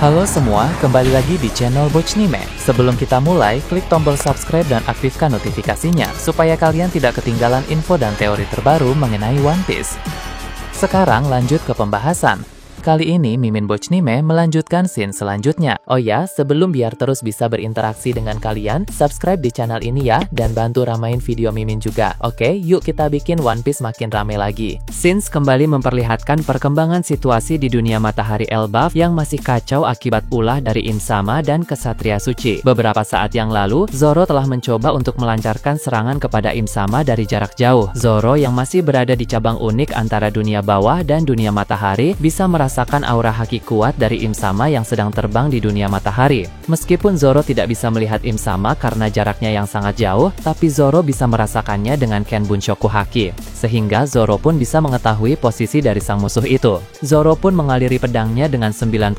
Halo semua, kembali lagi di channel Bochnime. Sebelum kita mulai, klik tombol subscribe dan aktifkan notifikasinya supaya kalian tidak ketinggalan info dan teori terbaru mengenai One Piece. Sekarang lanjut ke pembahasan. Kali ini Mimin Bochnime melanjutkan scene selanjutnya. Oh ya, sebelum biar terus bisa berinteraksi dengan kalian, subscribe di channel ini ya, dan bantu ramein video Mimin juga. Oke, yuk kita bikin One Piece makin rame lagi. Scenes kembali memperlihatkan perkembangan situasi di dunia matahari Elbaf yang masih kacau akibat ulah dari Im-sama dan Kesatria Suci. Beberapa saat yang lalu, Zoro telah mencoba untuk melancarkan serangan kepada Im-sama dari jarak jauh. Zoro yang masih berada di cabang unik antara dunia bawah dan dunia matahari bisa merasakan aura haki kuat dari Im-sama yang sedang terbang di dunia matahari. Meskipun Zoro tidak bisa melihat Im-sama karena jaraknya yang sangat jauh, tapi Zoro bisa merasakannya dengan Ken Bunshoku Haki. Sehingga Zoro pun bisa mengetahui posisi dari sang musuh itu. Zoro pun mengaliri pedangnya dengan 90%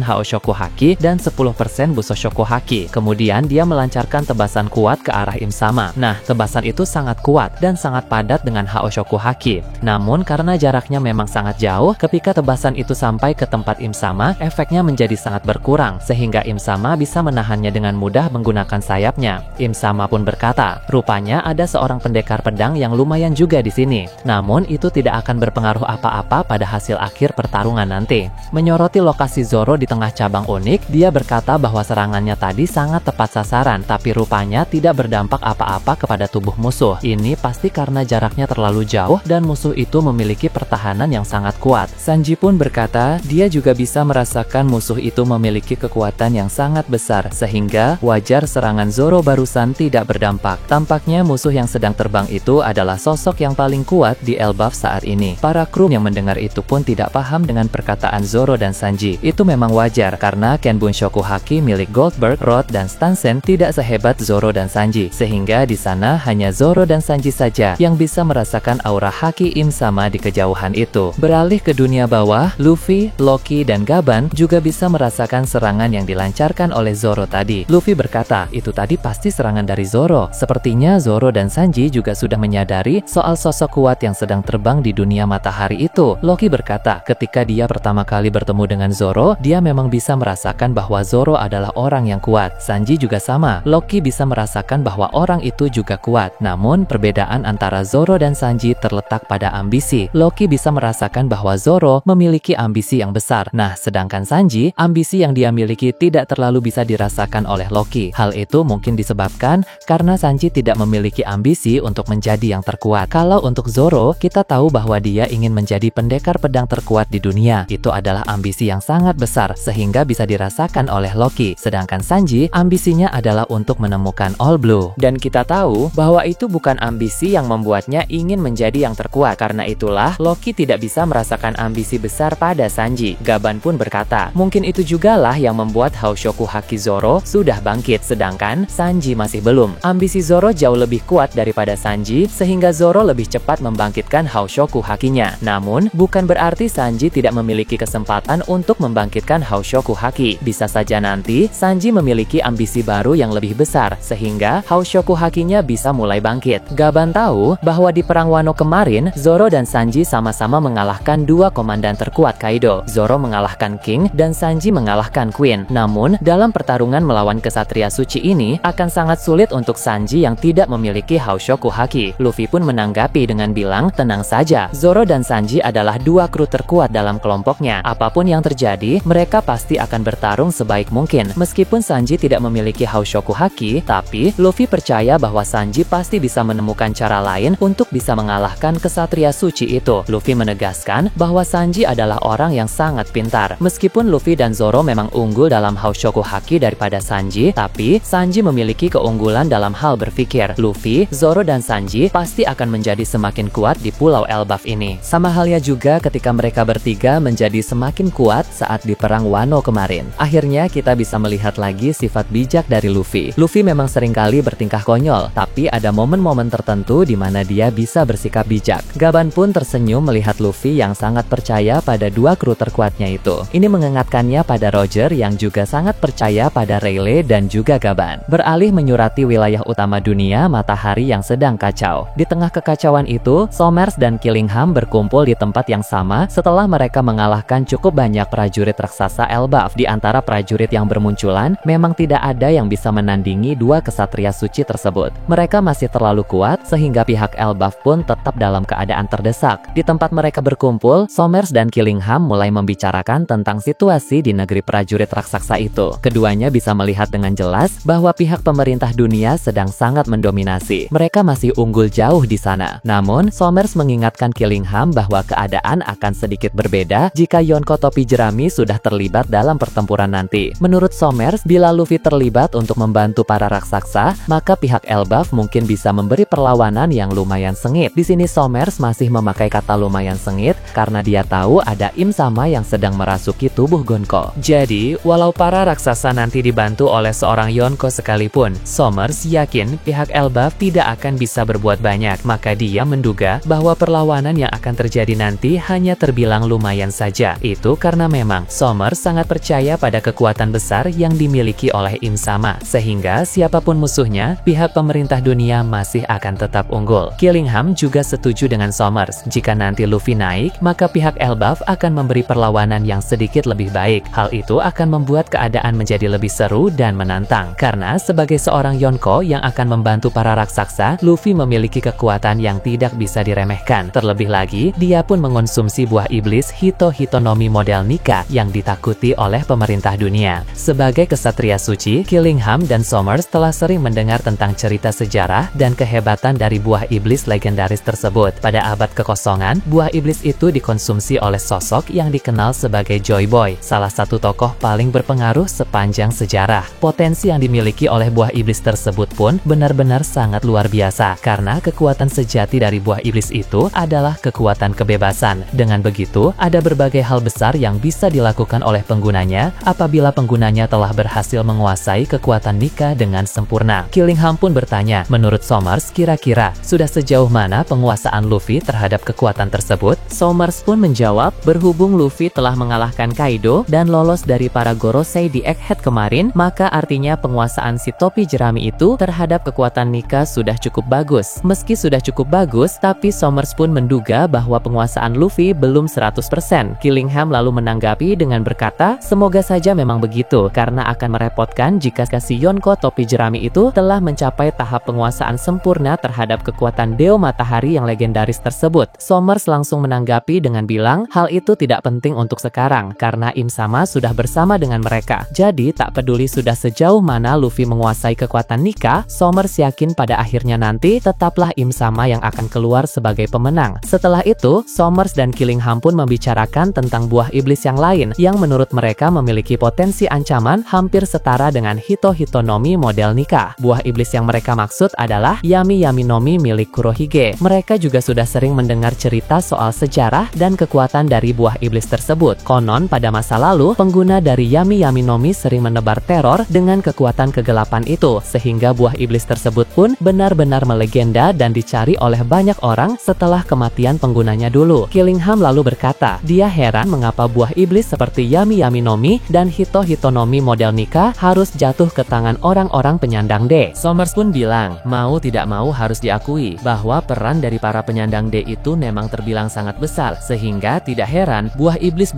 Haoshoku Haki dan 10% Busoshoku Haki. Kemudian dia melancarkan tebasan kuat ke arah Im-sama. Nah, tebasan itu sangat kuat dan sangat padat dengan Haoshoku Haki. Namun karena jaraknya memang sangat jauh, ketika tebasan itu sampai ke tempat Im-sama, efeknya menjadi sangat berkurang, sehingga Im-sama bisa menahannya dengan mudah menggunakan sayapnya. Im-sama pun berkata, rupanya ada seorang pendekar pedang yang lumayan juga di sini. Namun itu tidak akan berpengaruh apa-apa pada hasil akhir pertarungan nanti. Menyoroti lokasi Zoro di tengah cabang unik, dia berkata bahwa serangannya tadi sangat tepat sasaran, tapi rupanya tidak berdampak apa-apa kepada tubuh musuh. Ini pasti karena jaraknya terlalu jauh dan musuh itu memiliki pertahanan yang sangat kuat. Sanji pun berkata, dia juga bisa merasakan musuh itu memiliki kekuatan yang sangat besar, sehingga wajar serangan Zoro barusan tidak berdampak. Tampaknya musuh yang sedang terbang itu adalah sosok yang paling kuat di Elbaf saat ini. Para kru yang mendengar itu pun tidak paham dengan perkataan Zoro dan Sanji. Itu memang wajar, karena Ken Bunshoku Haki milik Goldberg, Roth, dan Stansen tidak sehebat Zoro dan Sanji, sehingga di sana hanya Zoro dan Sanji saja yang bisa merasakan aura Haki Im-sama di kejauhan itu. Beralih ke dunia bawah, Luffy, Loki, dan Gaban juga bisa merasakan serangan yang dilancarkan oleh Zoro tadi. Luffy berkata, itu tadi pasti serangan dari Zoro. Sepertinya Zoro dan Sanji juga sudah menyadari soal sosok kuat yang sedang terbang di dunia matahari itu. Loki berkata, ketika dia pertama kali bertemu dengan Zoro, dia memang bisa merasakan bahwa Zoro adalah orang yang kuat. Sanji juga sama. Loki bisa merasakan bahwa orang itu juga kuat. Namun, perbedaan antara Zoro dan Sanji terletak pada ambisi. Loki bisa merasakan bahwa Zoro memiliki ambisi yang besar. Nah, sedangkan Sanji, ambisi yang dia miliki tidak terlalu bisa dirasakan oleh Loki. Hal itu mungkin disebabkan karena Sanji tidak memiliki ambisi untuk menjadi yang terkuat. Kalau untuk Zoro, kita tahu bahwa dia ingin menjadi pendekar pedang terkuat di dunia. Itu adalah ambisi yang sangat besar, sehingga bisa dirasakan oleh Loki. Sedangkan Sanji, ambisinya adalah untuk menemukan All Blue. Dan kita tahu bahwa itu bukan ambisi yang membuatnya ingin menjadi yang terkuat. Karena itulah, Loki tidak bisa merasakan ambisi besar pada Sanji. Gaban pun berkata, mungkin itu jugalah yang membuat Haoshoku Haki Zoro sudah bangkit, sedangkan Sanji masih belum. Ambisi Zoro jauh lebih kuat daripada Sanji, sehingga Zoro lebih cepat membangkitkan Haoshoku Hakinya. Namun, bukan berarti Sanji tidak memiliki kesempatan untuk membangkitkan Haoshoku Haki. Bisa saja nanti, Sanji memiliki ambisi baru yang lebih besar, sehingga Haoshoku Hakinya bisa mulai bangkit. Gaban tahu bahwa di Perang Wano kemarin, Zoro dan Sanji sama-sama mengalahkan dua komandan terkuat Kaido. Zoro mengalahkan King dan Sanji mengalahkan Queen. Namun, dalam pertarungan melawan Kesatria Suci ini, akan sangat sulit untuk Sanji yang tidak memiliki Haoshoku Haki. Luffy pun menanggapi dengan bilang, tenang saja, Zoro dan Sanji adalah dua kru terkuat dalam kelompoknya. Apapun yang terjadi, mereka pasti akan bertarung sebaik mungkin. Meskipun Sanji tidak memiliki Haoshoku Haki, tapi Luffy percaya bahwa Sanji pasti bisa menemukan cara lain untuk bisa mengalahkan Kesatria Suci itu. Luffy menegaskan bahwa Sanji adalah orang yang sangat pintar. Meskipun Luffy dan Zoro memang unggul dalam Haoshoku Haki daripada Sanji, tapi Sanji memiliki keunggulan dalam hal berpikir. Luffy, Zoro, dan Sanji pasti akan menjadi semakin kuat di Pulau Elbaf ini. Sama halnya juga ketika mereka bertiga menjadi semakin kuat saat di Perang Wano kemarin. Akhirnya kita bisa melihat lagi sifat bijak dari Luffy. Luffy memang seringkali bertingkah konyol, tapi ada momen-momen tertentu di mana dia bisa bersikap bijak. Gaban pun tersenyum melihat Luffy yang sangat percaya pada dua kru terkuatnya itu. Ini mengingatkannya pada Roger yang juga sangat percaya pada Rayleigh dan juga Gaban. Beralih menyurati wilayah utama dunia matahari yang sedang kacau. Di tengah kekacauan itu, Somers dan Killingham berkumpul di tempat yang sama setelah mereka mengalahkan cukup banyak prajurit raksasa Elbaf. Di antara prajurit yang bermunculan, memang tidak ada yang bisa menandingi dua kesatria suci tersebut. Mereka masih terlalu kuat sehingga pihak Elbaf pun tetap dalam keadaan terdesak. Di tempat mereka berkumpul, Somers dan Killingham mulai membicarakan tentang situasi di negeri prajurit raksasa itu. Keduanya bisa melihat dengan jelas bahwa pihak pemerintah dunia sedang sangat mendominasi. Mereka masih unggul jauh di sana. Namun, Somers mengingatkan Killingham bahwa keadaan akan sedikit berbeda jika Yonko topi jerami sudah terlibat dalam pertempuran nanti. Menurut Somers, bila Luffy terlibat untuk membantu para raksasa, maka pihak Elbaf mungkin bisa memberi perlawanan yang lumayan sengit. Di sini Somers masih memakai kata lumayan sengit karena dia tahu ada Im Sama yang sedang merasuki tubuh Gonko. Jadi, walau para raksasa nanti dibantu oleh seorang Yonko sekalipun, Somers yakin pihak Elbaf tidak akan bisa berbuat banyak. Maka dia menduga bahwa perlawanan yang akan terjadi nanti hanya terbilang lumayan saja. Itu karena memang Somers sangat percaya pada kekuatan besar yang dimiliki oleh Im Sama, sehingga siapapun musuhnya, pihak pemerintah dunia masih akan tetap unggul. Killingham juga setuju dengan Somers. Jika nanti Luffy naik, maka pihak Elbaf akan memberi perlawanan yang sedikit lebih baik. Hal itu akan membuat keadaan menjadi lebih seru dan menantang. Karena sebagai seorang Yonko yang akan membantu para raksasa, Luffy memiliki kekuatan yang tidak bisa diremehkan. Terlebih lagi, dia pun mengonsumsi buah iblis Hito-Hitonomi model Nika yang ditakuti oleh pemerintah dunia. Sebagai kesatria suci, Killingham dan Somers telah sering mendengar tentang cerita sejarah dan kehebatan dari buah iblis legendaris tersebut. Pada abad kekosongan, buah iblis itu dikonsumsi oleh sosok yang dikenal sebagai Joy Boy, salah satu tokoh paling berpengaruh sepanjang sejarah. Potensi yang dimiliki oleh buah iblis tersebut pun benar-benar sangat luar biasa, karena kekuatan sejati dari buah iblis itu adalah kekuatan kebebasan. Dengan begitu, ada berbagai hal besar yang bisa dilakukan oleh penggunanya apabila penggunanya telah berhasil menguasai kekuatan Nika dengan sempurna. Killingham pun bertanya, menurut Somers, kira-kira sudah sejauh mana penguasaan Luffy terhadap kekuatan tersebut? Somers pun menjawab, berhubung Luffy telah mengalahkan Kaido dan lolos dari para Gorosei di Egghead kemarin, maka artinya penguasaan si topi jerami itu terhadap kekuatan Nika sudah cukup bagus. Meski sudah cukup bagus, tapi Somers pun menduga bahwa penguasaan Luffy belum 100%. Killingham lalu menanggapi dengan berkata, semoga saja memang begitu, karena akan merepotkan jika si Yonko topi jerami itu telah mencapai tahap penguasaan sempurna terhadap kekuatan Deo Matahari yang legendaris tersebut. Somers langsung menanggapi dengan bilang, hal itu tidak penting untuk sekarang, karena Im Sama sudah bersama dengan mereka. Jadi, tak peduli sudah sejauh mana Luffy menguasai kekuatan Nika, Somers yakin pada akhirnya nanti tetaplah Im Sama yang akan keluar sebagai pemenang. Setelah itu, Somers dan Killingham pun membicarakan tentang buah iblis yang lain, yang menurut mereka memiliki potensi ancaman hampir setara dengan Hito-Hitonomi model Nika. Buah iblis yang mereka maksud adalah Yami-Yami Nomi milik Kurohige. Mereka juga sudah sering mendengar cerita soal sejarah dan kekuatan dari buah iblis tersebut. Konon pada masa lalu, pengguna dari Yami-Yami Nomi sering menebar teror dengan kekuatan kegelapan itu, sehingga buah iblis tersebut pun benar-benar melegenda dan dicari oleh banyak orang setelah kematian penggunanya dulu. Killingham lalu berkata, dia heran mengapa buah iblis seperti Yami-Yami Nomi dan Hito-Hitonomi model Nika harus jatuh ke tangan orang-orang penyandang D. Somers pun bilang, mau tidak mau harus diakui bahwa peran dari para penyandang D itu memang terbilang sangat besar, sehingga tidak heran buah iblis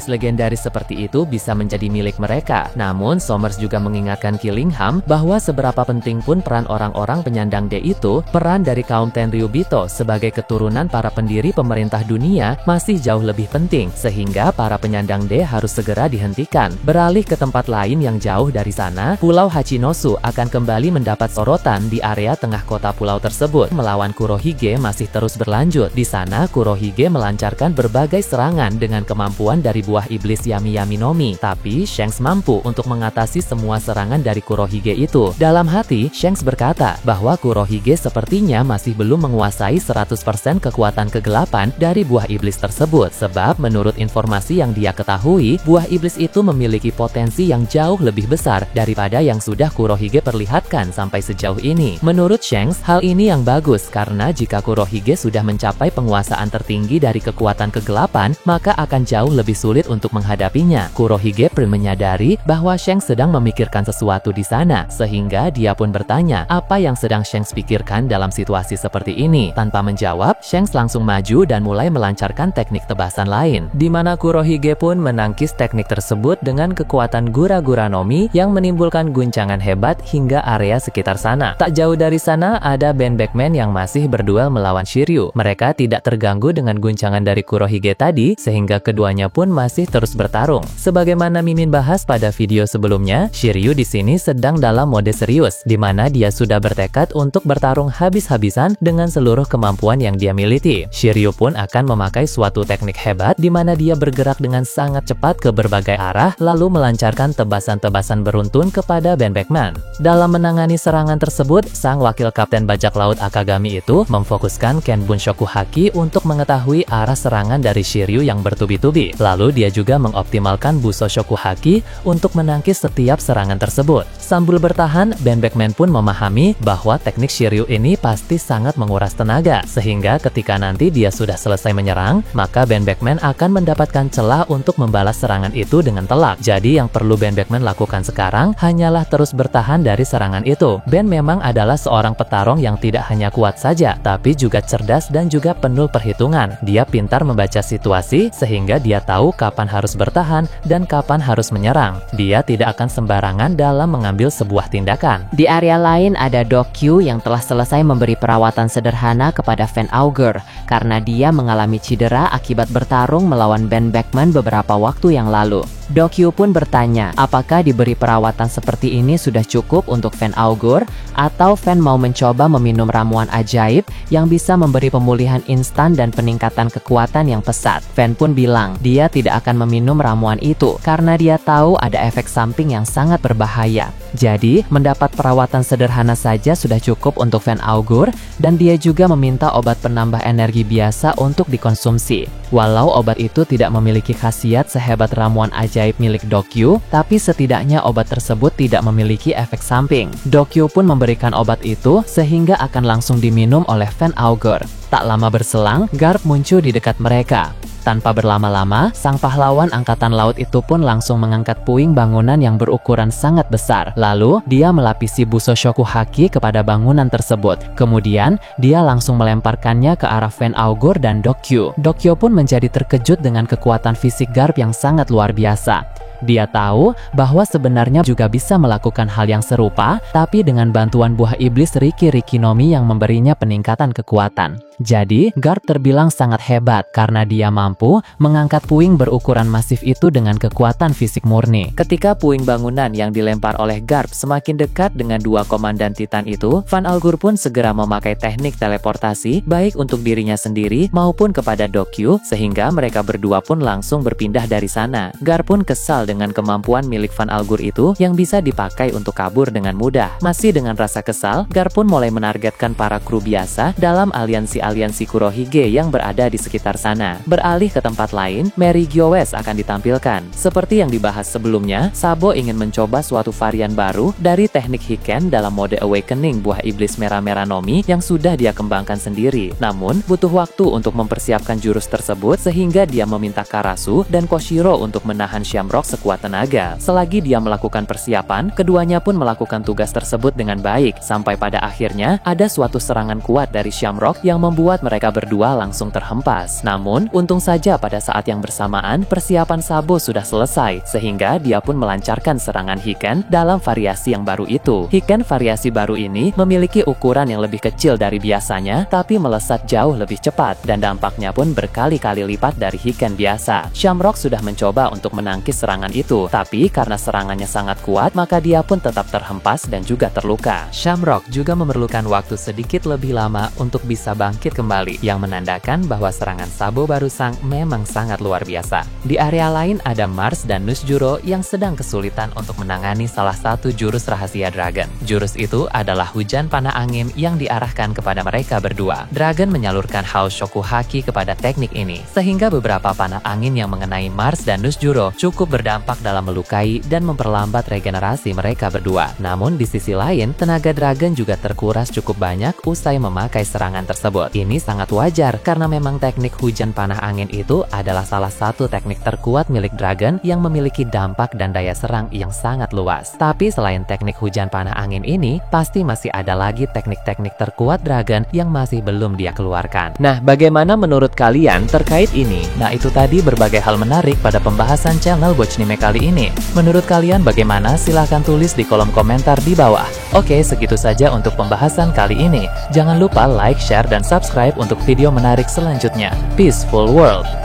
legendaris seperti itu bisa menjadi milik mereka. Namun, Somers juga mengingatkan Killingham bahwa seberapa penting pun peran orang-orang penyandang D itu, peran dari kaum Tenryubito sebagai keturunan para pendiri pemerintah dunia masih jauh lebih penting, sehingga para penyandang D harus segera dihentikan. Beralih ke tempat lain yang jauh dari sana, Pulau Hachinosu akan kembali mendapat sorotan di area tengah kota pulau tersebut. Melawan Kurohige masih terus berlanjut. Di sana, Kurohige melancarkan berbagai serangan dengan kemampuan dari buah iblis Yami-Yami Nomi. Tapi, Shanks mampu untuk mengatasi semua serangan dari Kurohige itu. Dalam hati, Shanks berkata bahwa Kurohige sepertinya masih belum menguasai 100% kekuatan kegelapan dari buah iblis tersebut. Sebab, menurut informasi yang dia ketahui, buah iblis itu memiliki potensi yang jauh lebih besar daripada yang sudah Kurohige perlihatkan sampai sejauh ini. Menurut Shanks, hal ini yang bagus karena jika Kurohige sudah mencapai penguasaan tertinggi dari kekuatan kegelapan, maka akan jauh lebih sulit untuk menghadapinya. Kurohige pun menyadari bahwa Shanks sedang memikirkan sesuatu di sana, sehingga dia pun bertanya apa yang sedang Shanks pikirkan dalam situasi seperti ini. Tanpa menjawab, Shanks langsung maju dan mulai melancarkan teknik tebasan lain, di mana Kurohige pun menangkis teknik tersebut dengan kekuatan Gura-Gura Nomi yang menimbulkan guncangan hebat hingga area sekitar sana. Tak jauh dari sana ada Ben Beckman yang masih berduel melawan Shiryu. Mereka tidak terganggu dengan guncangan dari Kurohige tadi, sehingga keduanya pun masih terus bertarung. Sebagaimana Mimin bahas pada video sebelumnya, Shiryu di sini sedang dalam mode serius, di mana dia sudah bertekad untuk bertarung habis-habisan dengan seluruh kemampuan yang dia miliki. Shiryu pun akan memakai suatu teknik hebat di mana dia bergerak dengan sangat cepat ke berbagai arah, lalu melancarkan tebasan-tebasan beruntun kepada Ben Beckman. Dalam menangani serangan tersebut, sang wakil kapten bajak laut Akagami itu memfokuskan Ken Bunshoku Haki untuk mengetahui arah serangan dari Shiryu yang bertubi-tubi. Lalu dia juga mengoptimalkan Buso Shoku Haki untuk menangkis setiap serangan tersebut. Sambil bertahan, Ben Beckman pun memahami bahwa teknik Shiryu ini pasti sangat menguras tenaga, sehingga ketika nanti dia sudah selesai menyerang, maka Ben Beckman akan mendapatkan celah untuk membalas serangan itu dengan telak. Jadi yang perlu Ben Beckman lakukan sekarang hanyalah terus bertahan dari serangan itu. Ben memang adalah seorang petarung yang tidak hanya kuat saja, tapi juga cerdas dan juga penuh perhitungan. Dia pintar membaca situasi sehingga dia tahu kapan harus bertahan dan kapan harus menyerang. Dia tidak akan sembarangan dalam mengambil sebuah tindakan. Di area lain ada Dokyu yang telah selesai memberi perawatan sederhana kepada Van Augur karena dia mengalami cedera akibat bertarung melawan Ben Beckman beberapa waktu yang lalu. Dokyu pun bertanya apakah diberi perawatan seperti ini sudah cukup untuk Van Augur atau Van mau mencoba meminum ramuan ajaib yang bisa memberi pemulihan instan dan peningkatan kekuatan yang pesat. Van pun bilang dia tidak akan meminum ramuan itu karena dia tahu ada efek samping yang sangat berbahaya. Jadi mendapat perawatan sederhana saja sudah cukup untuk Van Augur, dan dia juga meminta obat penambah energi biasa untuk dikonsumsi. Walau obat itu tidak memiliki khasiat sehebat ramuan ajaib milik Dokyu, tapi setidaknya obat tersebut tidak memiliki efek samping. Dokyu pun memberikan obat itu sehingga akan langsung diminum oleh Van Augur. Tak lama berselang, Garp muncul di dekat mereka. Tanpa berlama-lama, sang pahlawan angkatan laut itu pun langsung mengangkat puing bangunan yang berukuran sangat besar. Lalu, dia melapisi Buso Shoku Haki kepada bangunan tersebut. Kemudian, dia langsung melemparkannya ke arah Van Augur dan Dokyu. Dokyu pun menjadi terkejut dengan kekuatan fisik Garp yang sangat luar biasa. Dia tahu bahwa sebenarnya juga bisa melakukan hal yang serupa, tapi dengan bantuan buah iblis Riki Rikinomi yang memberinya peningkatan kekuatan. Jadi, Garp terbilang sangat hebat karena dia mampu mengangkat puing berukuran masif itu dengan kekuatan fisik murni. Ketika puing bangunan yang dilempar oleh Garp semakin dekat dengan dua komandan Titan itu, Van Augur pun segera memakai teknik teleportasi baik untuk dirinya sendiri maupun kepada Dokyu, sehingga mereka berdua pun langsung berpindah dari sana. Garp pun kesal dengan kemampuan milik Van Augur itu yang bisa dipakai untuk kabur dengan mudah. Masih dengan rasa kesal, Garp pun mulai menargetkan para kru biasa dalam aliansi Kurohige yang berada di sekitar sana. Beralih ke tempat lain, Mary Gyowes akan ditampilkan. Seperti yang dibahas sebelumnya, Sabo ingin mencoba suatu varian baru dari teknik Hiken dalam mode Awakening buah iblis merah-merah Nomi yang sudah dia kembangkan sendiri. Namun, butuh waktu untuk mempersiapkan jurus tersebut sehingga dia meminta Karasu dan Koshiro untuk menahan Shamrock sekuat tenaga. Selagi dia melakukan persiapan, keduanya pun melakukan tugas tersebut dengan baik, sampai pada akhirnya ada suatu serangan kuat dari Shamrock yang membuat mereka berdua langsung terhempas. Namun, untung saja pada saat yang bersamaan, persiapan Sabo sudah selesai, sehingga dia pun melancarkan serangan Hiken dalam variasi yang baru itu. Hiken variasi baru ini memiliki ukuran yang lebih kecil dari biasanya, tapi melesat jauh lebih cepat, dan dampaknya pun berkali-kali lipat dari Hiken biasa. Shamrock sudah mencoba untuk menangkis serangan itu, tapi karena serangannya sangat kuat, maka dia pun tetap terhempas dan juga terluka. Shamrock juga memerlukan waktu sedikit lebih lama untuk bisa bangkit kembali, yang menandakan bahwa serangan Sabo Barusang memang sangat luar biasa. Di area lain ada Mars dan Nusjuro yang sedang kesulitan untuk menangani salah satu jurus rahasia Dragon. Jurus itu adalah hujan panah angin yang diarahkan kepada mereka berdua. Dragon menyalurkan Haos Shoku Haki kepada teknik ini, sehingga beberapa panah angin yang mengenai Mars dan Nusjuro cukup berdampak berdampak dalam melukai dan memperlambat regenerasi mereka berdua. Namun di sisi lain, tenaga Dragon juga terkuras cukup banyak usai memakai serangan tersebut. Ini sangat wajar karena memang teknik hujan panah angin itu adalah salah satu teknik terkuat milik Dragon yang memiliki dampak dan daya serang yang sangat luas. Tapi selain teknik hujan panah angin ini, pasti masih ada lagi teknik-teknik terkuat Dragon yang masih belum dia keluarkan. Nah, bagaimana menurut kalian terkait ini? Nah, itu tadi berbagai hal menarik pada pembahasan channel Bochnime kali ini. Menurut kalian bagaimana? Silahkan tulis di kolom komentar di bawah. Oke, segitu saja untuk pembahasan kali ini. Jangan lupa like, share, dan subscribe untuk video menarik selanjutnya. Peaceful World!